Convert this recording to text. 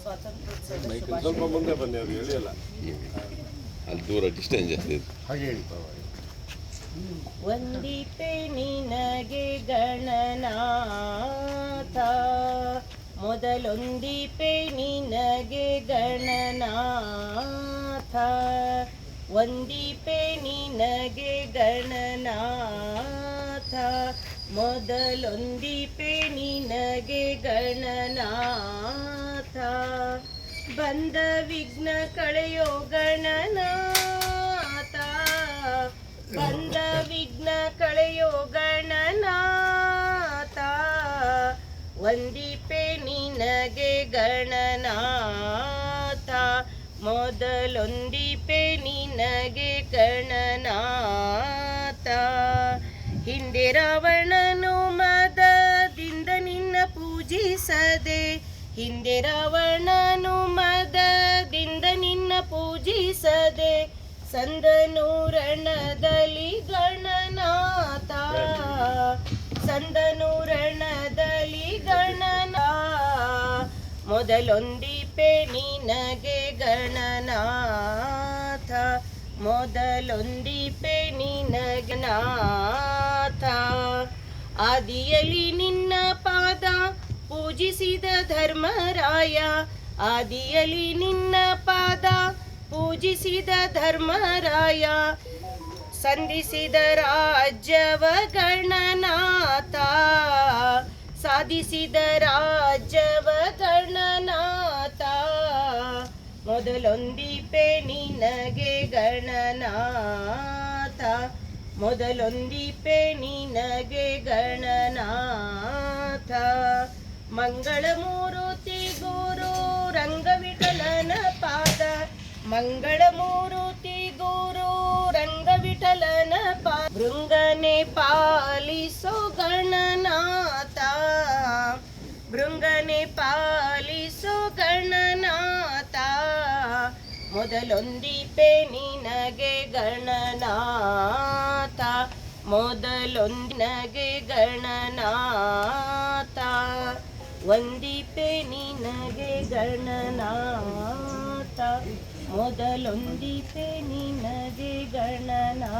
ಸ್ವಾತಂತ್ರ್ಯೋತ್ಸವದ ಸ್ವಲ್ಪ ಶುಭಾಶಯ. ಮುಂದೆ ಬನ್ನಿ, ಅವ್ರು ಹೇಳಿಲ್ಲ. ಅಲ್ಲಿ ದೂರ ಡಿಸ್ಟೆನ್ಸ್ ಜಾಸ್ತಿ ಇದೆ. ಹಾಗೆ ಹೇಳಿ ಪರವಾಗಿಲ್ಲ. ವಂದಿತೆ ನಿನಗೆ ಗಣನಾಥ, ಮೊದಲೊಂದಿಪೆ ನಿನಗೆ ಗಣನಾಥ, ವಂದಿಪೆ ನಿನಗೆ ಗಣನಾಥ, ಮೊದಲೊಂದಿಪೆ ನಿನಗೆ ಗಣನಾಥ, ಬಂದ ವಿಘ್ನ ಕಳೆಯೋ ಗಣನಾಥ, ಬಂದ ವಿಘ್ನ ಕಳೆಯೋ ಗಣನಾಥ, ವಂದಿಪೆ ನಿನಗೆ ಗಣನಾಥ, ಮೊದಲೊಂದಿಪೆ ನಿನಗೆ ಗಣನಾಥ, ಹಿಂದೆ ರಾವಣನು ಮದದಿಂದ ನಿನ್ನ ಪೂಜಿಸದೆ, ಹಿಂದೆ ರಾವಣನು ಮದದಿಂದ ನಿನ್ನ ಪೂಜಿಸದೆ, ಸಂದನೂರಣದಲ್ಲಿ ಗಣನಾಥ, ಸಂದನೂರಣದಲ್ಲಿ ಗಣನಾಥ, ಮೊದಲೊಂದಿಪೆ ನಿನಗೆ ಗಣನಾಥ, ಮೊದಲೊಂದಿಪೆ ನಿನಗೆ ನಾಥ, ಆದಿಯಲ್ಲಿ ನಿನ್ನ ಪಾದ ಪೂಜಿಸಿದ ಧರ್ಮರಾಯ, ಆದಿಯಲ್ಲಿ ನಿನ್ನ ಪಾದ ಪೂಜಿಸಿದ ಧರ್ಮರಾಯ, ಸಂಧಿಸಿದ ರಾಜ್ಯವ ಗಣನಾಥ, ಸಾಧಿಸಿದ ರಾಜ್ಯವ ಗಣನಾಥ, ಮೊದಲೊಂದಿಪೆ ನಿನಗೆ ಗಣನಾಥ, ಮೊದಲೊಂದಿಪೆ ನಿನಗೆ ಗಣನಾಥ, ಮಂಗಳಮೂರ್ತಿ ಗುರು ರಂಗವಿಠಲನ ಪಾದ, ಮಂಗಳಮೂರ್ತಿ ಗುರು ರಂಗವಿಠಲನ ಪಾದ, ಭೃಂಗನೆ ಪಾಲಿಸೋ ಗಣನಾಥ, ಭೃಂಗನೆ ಪಾಲಿಸೋ ಗಣನಾಥ, ಮೊದಲೊಂದಿಪೆ ನಿನಗೆ ಗಣನಾಥ, ಮೊದಲೊಂದಿನಗೆ ಗಣನಾಥ, ವಂದಿಪೆ ನಿನಗೆ ಗಣನಾಥ, ಮೊದಲೊಂದಿಪೆ ನಿನಗೆ ಗಣನಾಥ.